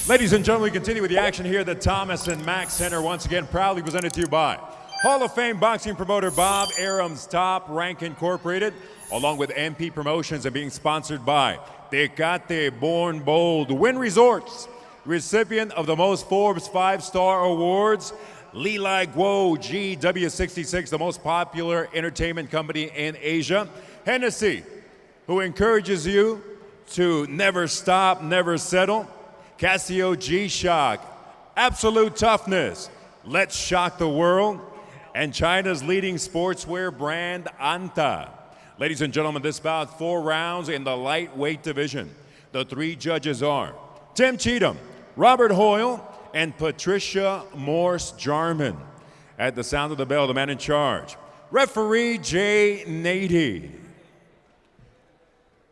Ladies and gentlemen, we continue with the action here at the Thomas and Mack Center, once again proudly presented to you by Hall of Fame boxing promoter Bob Arum's Top Rank Incorporated, along with MP Promotions, and being sponsored by Tecate Born Bold, Wynn Resorts, recipient of the most Forbes 5-star awards, Lilai Guo GW66, the most popular entertainment company in Asia, Hennessy, who encourages you to never stop, never settle, Casio G-Shock, Absolute Toughness, Let's Shock the World, and China's leading sportswear brand, Anta. Ladies and gentlemen, this bout 4 rounds in the lightweight division. The 3 judges are Tim Cheatham, Robert Hoyle, and Patricia Morse-Jarman. At the sound of the bell, the man in charge, referee Jay Nady.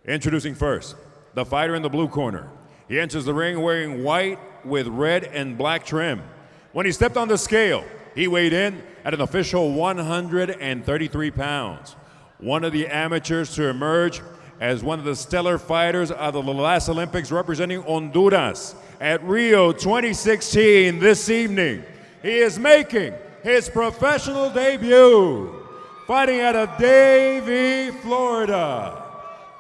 Introducing first, the fighter in the blue corner. He enters the ring wearing white with red and black trim. When he stepped on the scale, he weighed in at an official 133 pounds. One of the amateurs to emerge as one of the stellar fighters of the last Olympics, representing Honduras at Rio 2016 this evening. He is making his professional debut, fighting out of Davie, Florida,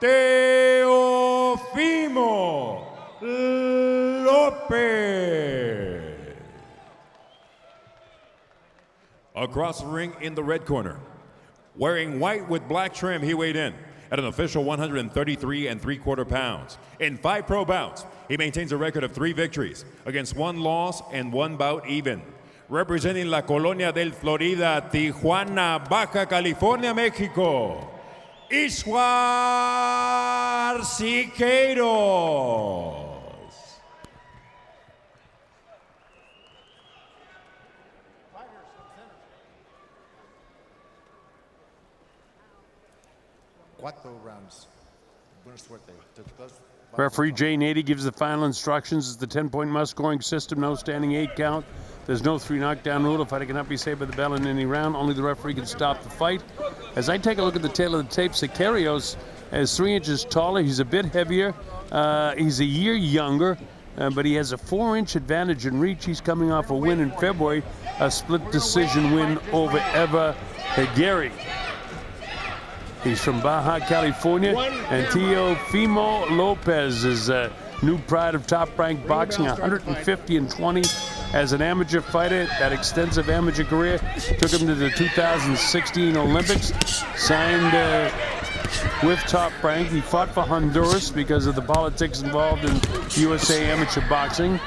Teofimo Lopez. Across the ring in the red corner, wearing white with black trim, he weighed in at an official 133 3/4 pounds. In 5 pro bouts, he maintains a record of 3 victories against 1 loss and 1 bout even. Representing La Colonia del Florida, Tijuana, Baja California, Mexico, Iswar Siqueiros. 4 rounds. Buena suerte. Referee Jay Nady gives the final instructions. It's the 10-point must-scoring system, no standing 8 count. There's no 3 knockdown rule. A fighter cannot be saved by the bell in any round. Only the referee can stop the fight. As I take a look at the tail of the tape, Siqueiros is 3 inches taller. He's a bit heavier. He's a year younger, but he has a 4-inch advantage in reach. He's coming off a win in February, a split decision win over Eva Higueri. He's from Baja California, and Teofimo Lopez is a new pride of top-ranked boxing, 150-20 as an amateur fighter. That extensive amateur career took him to the 2016 Olympics, signed with Top Rank. He fought for Honduras because of the politics involved in USA amateur boxing.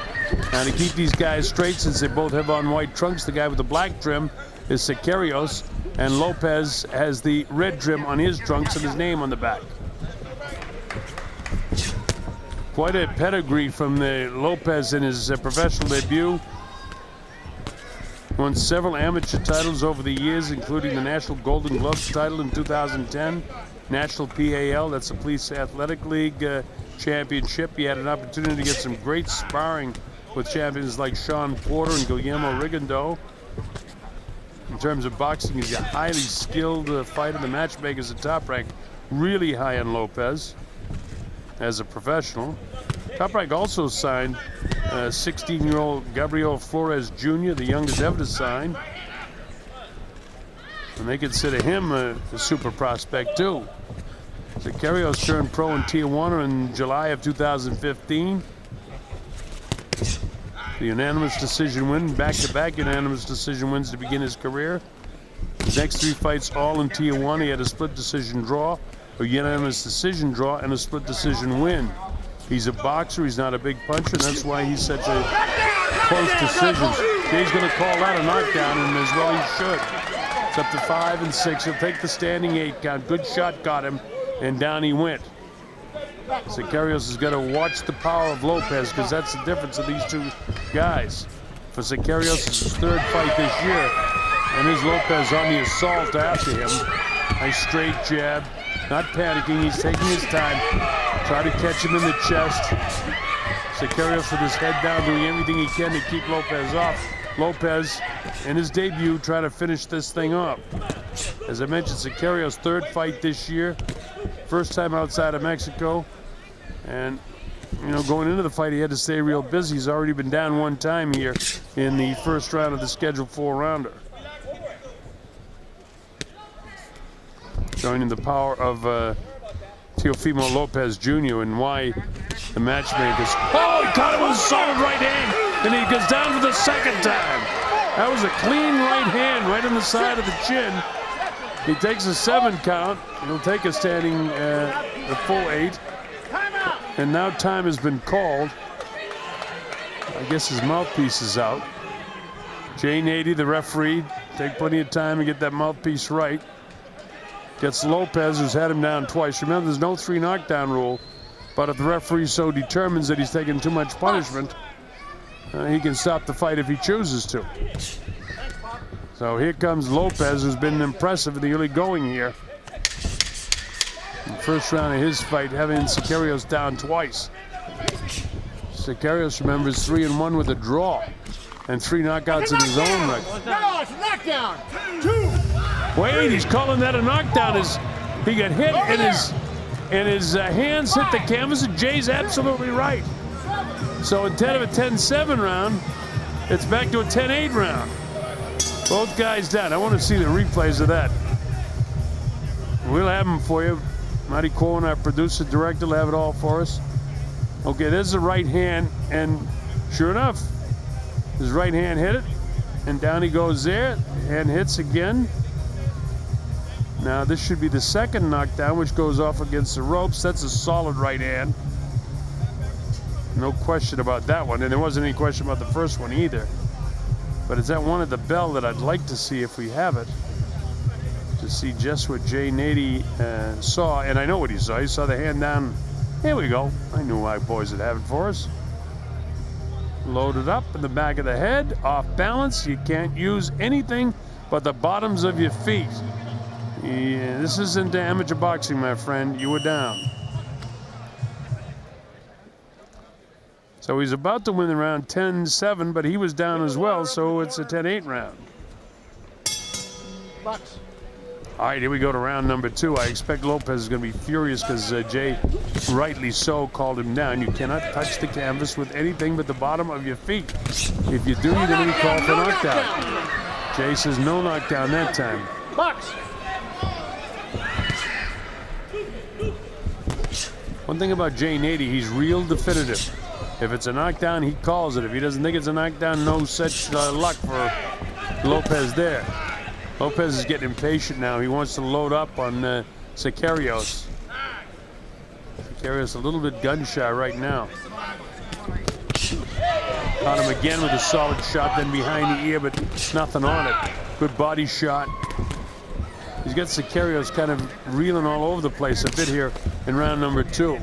Now, to keep these guys straight, since they both have on white trunks, the guy with the black trim is Siqueiros, and Lopez has the red trim on his trunks and his name on the back. Quite a pedigree from the Lopez in his professional debut. Won several amateur titles over the years, including the National Golden Gloves title in 2010, National PAL, that's the Police Athletic League championship. He had an opportunity to get some great sparring with champions like Sean Porter and Guillermo Rigondeaux. In terms of boxing, he's a highly skilled fighter. The matchmakers at Top Rank really high on Lopez as a professional. Top Rank also signed 16-year-old Gabriel Flores Jr., the youngest ever to sign. And they consider him a super prospect too. Siqueiros turned pro in Tijuana in July of 2015. The unanimous decision win, back-to-back unanimous decision wins to begin his career. His next 3 fights all in Tijuana. He had a split decision draw, a unanimous decision draw, and a split decision win. He's a boxer, he's not a big puncher, and that's why he's such a close decision. Jay's going to call out a knockdown, and as well he should. It's up to 5 and 6. He'll take the standing 8 count. Good shot got him, and down he went. Siqueiros has got to watch the power of Lopez, because that's the difference of these 2 guys. For Siqueiros, it's his 3rd fight this year, and here's Lopez on the assault after him. Nice straight jab, not panicking, he's taking his time. Try to catch him in the chest. Siqueiros with his head down, doing everything he can to keep Lopez off. Lopez, in his debut, trying to finish this thing up. As I mentioned, Siqueiros' 3rd fight this year, first time outside of Mexico, and you know, going into the fight, he had to stay real busy. He's already been down one time here in the first round of the scheduled 4-rounder. Showing the power of Teofimo Lopez Jr. and why the matchmakers. Oh, he caught him with a solid right hand, and he goes down for the second time. That was a clean right hand right on the side of the chin. He takes a 7 count. He'll take a standing the full 8. And now time has been called. I guess his mouthpiece is out. Jay Nady, the referee, take plenty of time to get that mouthpiece right. Gets Lopez, who's had him down twice. Remember, there's no 3 knockdown rule, but if the referee so determines that he's taking too much punishment, he can stop the fight if he chooses to. So here comes Lopez, who's been impressive in the early going here. In the first round of his fight, having Sicarios down twice. Sicarios, remember, is 3-1 with a draw and 3 knockouts in his own record. No, it's a knockdown. 2. Wait, he's calling that a knockdown. He got hit and his hands hit the canvas, and Jay's absolutely right. So instead of a 10-7 round, it's back to a 10-8 round. Both guys down. I want to see the replays of that. We'll have them for you. Marty Cohen, our producer director, will have it all for us. Okay, there's the right hand, and sure enough, his right hand hit it, and down he goes there, and hits again. Now this should be the second knockdown, which goes off against the ropes. That's a solid right hand. No question about that one, and there wasn't any question about the first one either. But it's that one at the bell that I'd like to see if we have it, to see just what Jay Nady saw. And I know what he saw. He saw the hand down. Here we go. I knew my boys would have it for us. Loaded up in the back of the head, off balance. You can't use anything but the bottoms of your feet. Yeah, this isn't amateur boxing, my friend. You were down. So he's about to win the round 10-7, but he was down as well, so it's a 10-8 round. Box. All right, here we go to round number 2. I expect Lopez is going to be furious because Jay, rightly so, called him down. You cannot touch the canvas with anything but the bottom of your feet. If you do, you're going to be called for knockdown. Jay says no knockdown that time. Box. One thing about Jay Nady, he's real definitive. If it's a knockdown, he calls it. If he doesn't think it's a knockdown, no such luck for Lopez there. Lopez is getting impatient now. He wants to load up on Sicarios. Sicarios a little bit gun-shy right now. Caught him again with a solid shot, then behind the ear, but nothing on it. Good body shot. He's got Sicarios kind of reeling all over the place a bit here in round number 2.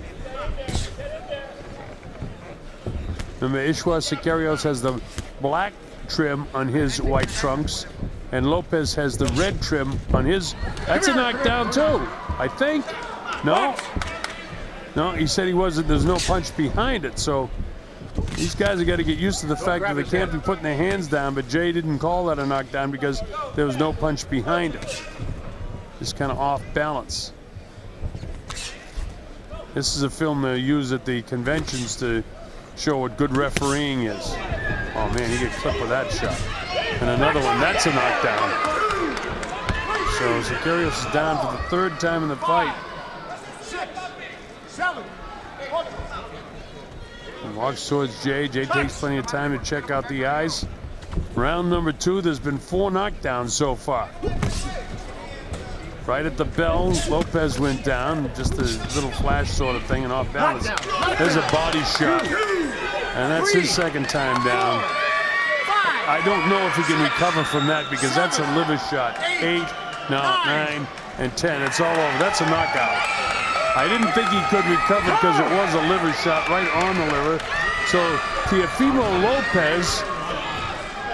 Remember, Ishwa Sicarios has the black trim on his white trunks, and Lopez has the red trim on his. That's a knockdown too, I think. No? No, he said he wasn't. There's no punch behind it, so these guys have got to get used to the fact that they can't be putting their hands down, but Jay didn't call that a knockdown because there was no punch behind it. Just kind of off balance. This is a film they use at the conventions to show what good refereeing is. Oh man, he gets clipped with that shot. And another one, that's a knockdown. So Sicarios is down for the 3rd time in the fight. 6, 7. He walks towards Jay. Jay takes plenty of time to check out the eyes. Round number 2, there's been 4 knockdowns so far. Right at the bell, Lopez went down, just a little flash sort of thing and off balance. There's a body shot, and that's his 2nd time down. I don't know if he can recover from that because that's a liver shot. 8, now 9, and 10. It's all over. That's a knockout. I didn't think he could recover because it was a liver shot right on the liver. So Teofimo Lopez,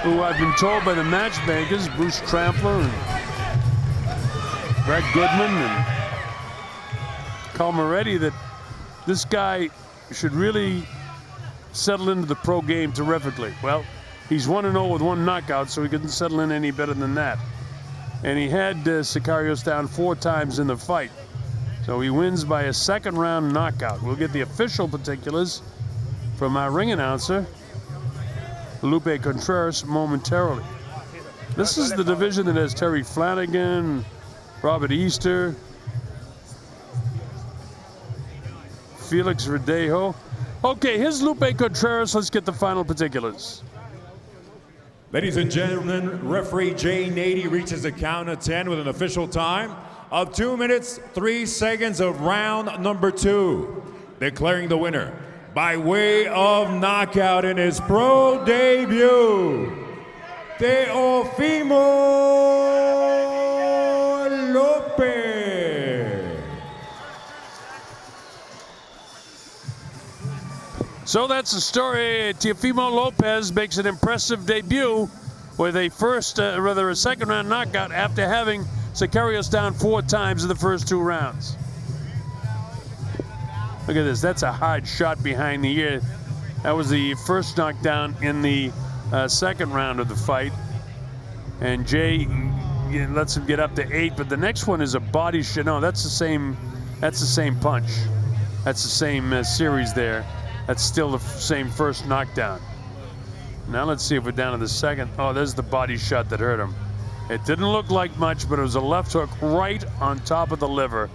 who I've been told by the matchmakers, Bruce Trampler and Brett Goodman and Carl Moretti, that this guy should really settle into the pro game terrifically. Well, he's 1-0 with 1 knockout, so he couldn't settle in any better than that. And he had Sicarios down 4 times in the fight. So he wins by a 2nd round knockout. We'll get the official particulars from our ring announcer, Lupe Contreras, momentarily. This is the division that has Terry Flanagan, Robert Easter, Felix Verdejo. Okay, here's Lupe Contreras. Let's get the final particulars. Ladies and gentlemen, referee Jay Nady reaches the count of 10 with an official time of 2 minutes, 3 seconds of round number 2. Declaring the winner by way of knockout in his pro debut, Teofimo Lopez. So that's the story. Teofimo Lopez makes an impressive debut with a second round knockout after having Sicarios down 4 times in the first 2 rounds. Look at this, that's a hard shot behind the ear. That was the first knockdown in the second round of the fight. And Jay lets him get up to 8, but the next one is a body shot. No, that's the same punch. That's the same series there. That's still the same first knockdown. Now let's see if we're down to the second. Oh, there's the body shot that hurt him. It didn't look like much, but it was a left hook right on top of the liver.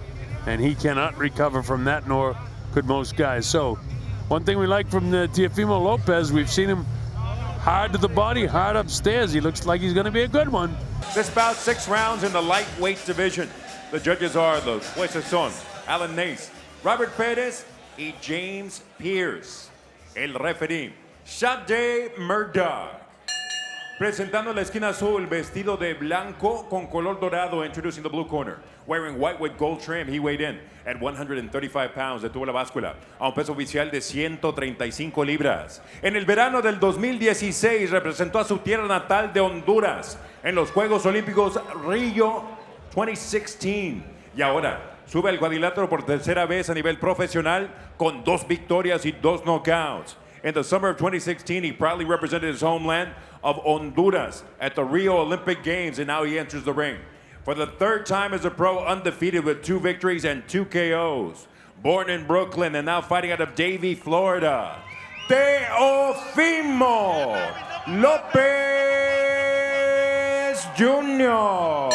And he cannot recover from that, nor could most guys. So one thing we like from Teofimo Lopez, we've seen him hard to the body, hard upstairs. He looks like he's going to be a good one. This bout 6 rounds in the lightweight division. The judges are the jueces son Alan Nace, Robert Perez, y James Pierce. El referee, Shade Murdoch. Presentando la esquina azul, vestido de blanco con color dorado, introducing the blue corner. Wearing white with gold trim, he weighed in at 135 pounds. Detuvo la báscula a un peso oficial de 135 libras. En el verano del 2016 representó a su tierra natal de Honduras en los Juegos Olímpicos Río 2016. Y ahora sube al cuadrilátero por tercera vez a nivel profesional con 2 victorias y 2 knockouts. In the summer of 2016, he proudly represented his homeland of Honduras at the Rio Olympic Games, and now he enters the ring for the 3rd time as a pro, undefeated with 2 victories and 2 KOs. Born in Brooklyn and now fighting out of Davie, Florida, Teofimo Lopez Jr.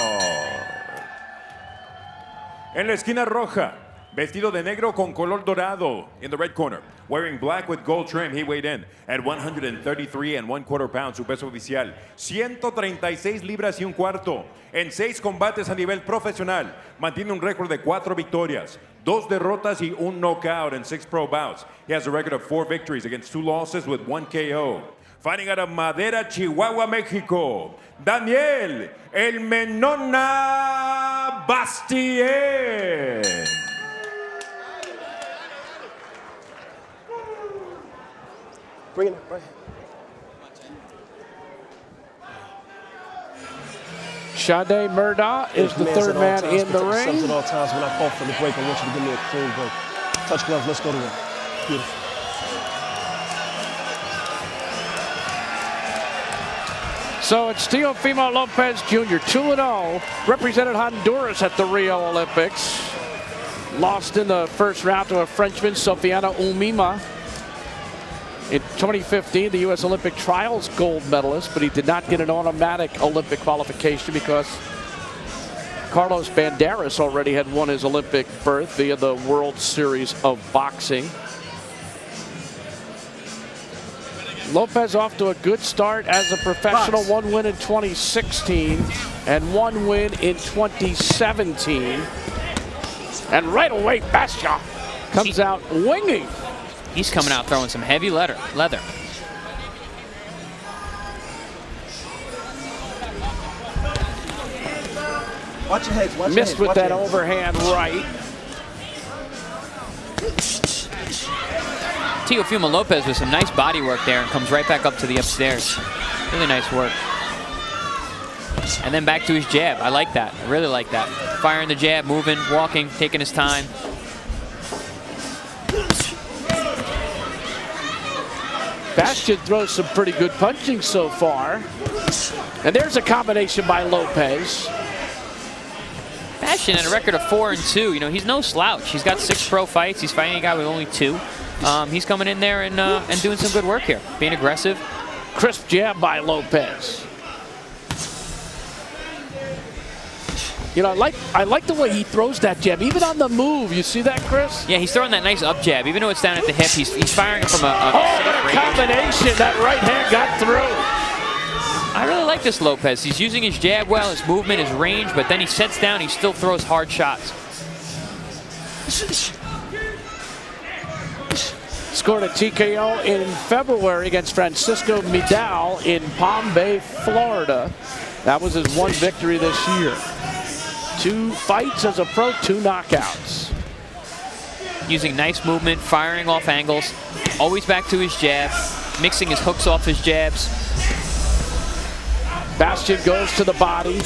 En la esquina roja, vestido de negro con color dorado in the red corner. Wearing black with gold trim, he weighed in at 133 1/4 pounds, su peso oficial 136 libras y un cuarto. En 6 combates a nivel profesional, mantiene un récord de 4 victorias, 2 derrotas y 1 knockout in 6 pro bouts. He has a record of 4 victories against 2 losses with 1 KO. Fighting out of Madera, Chihuahua, Mexico, Daniel El Menona Bastien. Bring it up, right. Shade Murdoch is the 3rd man in the ring. At all times, when I call for the break, I want you to give me a clean break. Touch gloves, let's go to work. Beautiful. So it's Teofimo Lopez Jr., 2-0, represented Honduras at the Rio Olympics. Lost in the first round to a Frenchman, Sofiane Oumima. In 2015, the U.S. Olympic Trials gold medalist, but he did not get an automatic Olympic qualification because Carlos Banderas already had won his Olympic berth via the World Series of Boxing. Lopez off to a good start as a professional. 1 win in 2016 and 1 win in 2017. And right away, Bastia comes out winging. He's coming out throwing some heavy leather. Watch your heads, watch Missed your heads, with that overhand right. Teofimo Lopez with some nice body work there and comes right back up to the upstairs. Really nice work. And then back to his jab. I like that. I really like that. Firing the jab, moving, walking, taking his time. Bastion throws some pretty good punching so far. And there's a combination by Lopez. Bastion had a record of 4-2. You know, he's no slouch. He's got 6 pro fights. He's fighting a guy with only 2. he's coming in there and doing some good work here, being aggressive. Crisp jab by Lopez. You know, I like the way he throws that jab, even on the move. You see that, Chris? Yeah, he's throwing that nice up jab. Even though it's down at the hip, he's firing it from a what a combination. That right hand got through. I really like this Lopez. He's using his jab well, his movement, his range, but then he sets down, he still throws hard shots. Scored a TKO in February against Francisco Midal in Palm Bay, Florida. That was his one victory this year. 2 fights as a pro, 2 knockouts. Using nice movement, firing off angles, always back to his jab, mixing his hooks off his jabs. Bastion goes to the body.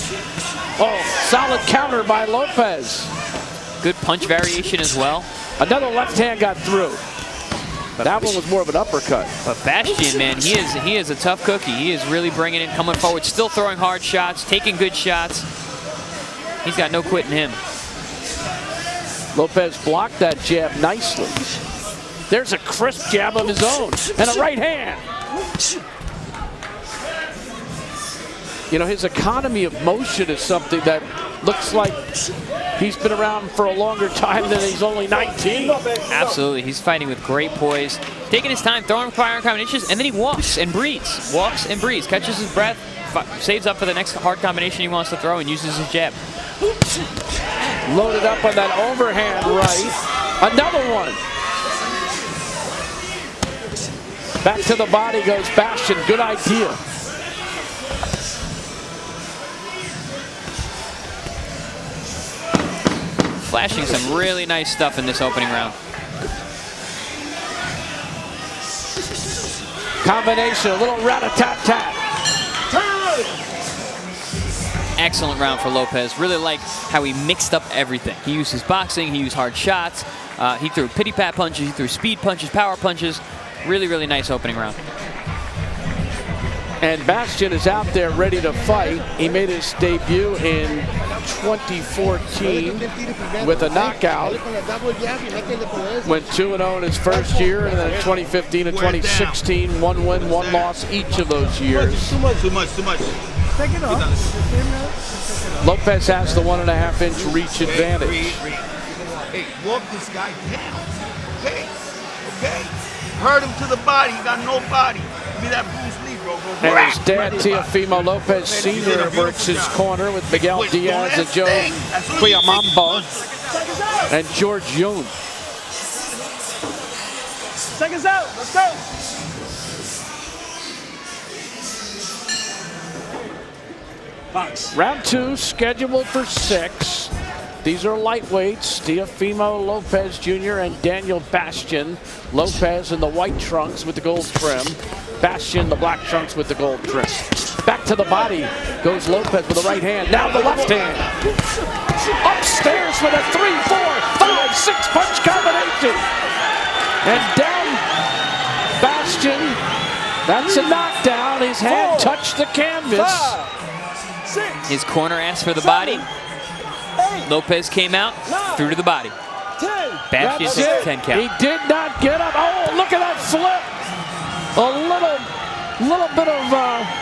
Oh, solid counter by Lopez. Good punch variation as well. Another left hand got through. That one was more of an uppercut. But Bastion, man, he is a tough cookie. He is really bringing it, coming forward, still throwing hard shots, taking good shots. He's got no quit in him. Lopez blocked that jab nicely. There's a crisp jab of his own and a right hand. You know, his economy of motion is something that looks like he's been around for a longer time than he's only 19. Absolutely, he's fighting with great poise, taking his time, throwing fire combinations, and then he walks and breathes. Walks and breathes, catches his breath, saves up for the next hard combination he wants to throw, and uses his jab. Loaded up on that overhand right. Another one. Back to the body goes Bastion. Good idea. Flashing some really nice stuff in this opening round. Combination, a little rat-a-tat-tat. Excellent round for Lopez. Really like how he mixed up everything. He used his boxing, he used hard shots, he threw pity-pat punches, he threw speed punches, power punches. Really, really nice opening round. And Bastion is out there ready to fight. He made his debut in 2014 with a knockout. Went 2-0 in his first year, and then in 2015 and 2016, 1 win, 1 loss each of those years. Too much. Take it off. Lopez has the 1.5-inch reach advantage. Hey, walk this guy down. Okay. Hurt him to the body. He got no body. Give me that Bruce Lee, bro. And his dad, Teofimo Lopez Sr., works his corner with Miguel Diaz and Joe Quiamamba and George Yoon. Check us out. Let's go. Box. Round 2 scheduled for 6. These are lightweights, Teofimo Lopez Jr. and Daniel Bastion. Lopez in the white trunks with the gold trim. Bastion the black trunks with the gold trim. Back to the body goes Lopez with the right hand. Now the left hand. Upstairs with a 3, 4, 5, 6 punch combination. And down Bastion. That's a knockdown. His hand touched the canvas. 5, 6. His corner asked for the body. Lopez came out, threw to the body. 10. Bastion takes a 10 count. He did not get up. Oh, look at that flip. A little bit of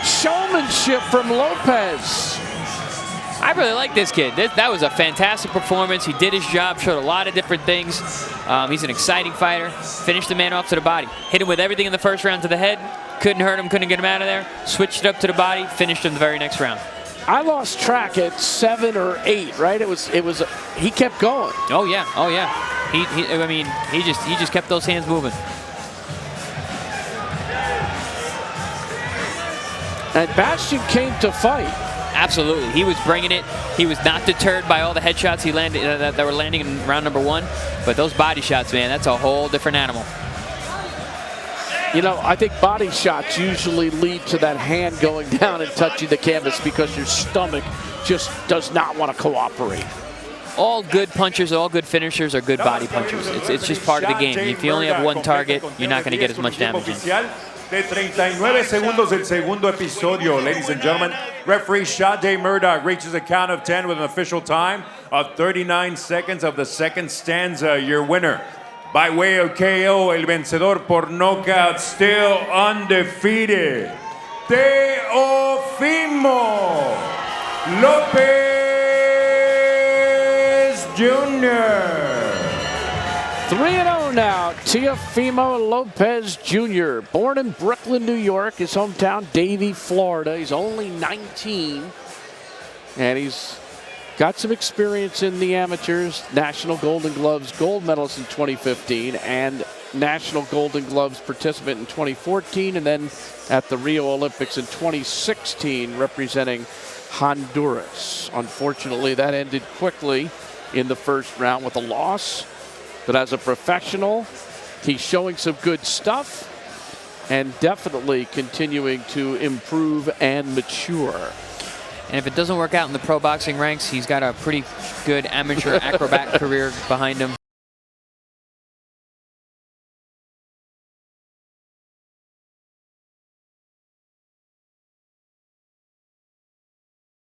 showmanship from Lopez. I really like this kid. That was a fantastic performance. He did his job, showed a lot of different things. He's an exciting fighter. Finished the man off to the body. Hit him with everything in the first round to the head. Couldn't hurt him, couldn't get him out of there. Switched it up to the body, finished him the very next round. I lost track at 7 or 8, right? He kept going. Oh yeah. He just kept those hands moving. And Bastion came to fight. Absolutely, he was bringing it. He was not deterred by all the headshots he landed that were landing in round number 1. But those body shots, man, that's a whole different animal. You know, I think body shots usually lead to that hand going down and touching the canvas because your stomach just does not want to cooperate. All good punchers, all good finishers are good body punchers. It's just part of the game. If you only have one target, you're not going to get as much damage in. De 39 segundos el segundo episodio, ladies and gentlemen. Referee Sade Murdoch reaches a count of 10 with an official time of 39 seconds of the second stanza. Your winner by way of KO, el vencedor por knockout, still undefeated, Teofimo Lopez Jr. 3-0 now, Teofimo Lopez Jr. Born in Brooklyn, New York, his hometown, Davie, Florida. He's only 19, and he's got some experience in the amateurs. National Golden Gloves gold medalist in 2015 and National Golden Gloves participant in 2014, and then at the Rio Olympics in 2016 representing Honduras. Unfortunately, that ended quickly in the first round with a loss. But as a professional, he's showing some good stuff and definitely continuing to improve and mature. And if it doesn't work out in the pro boxing ranks, he's got a pretty good amateur acrobat career behind him.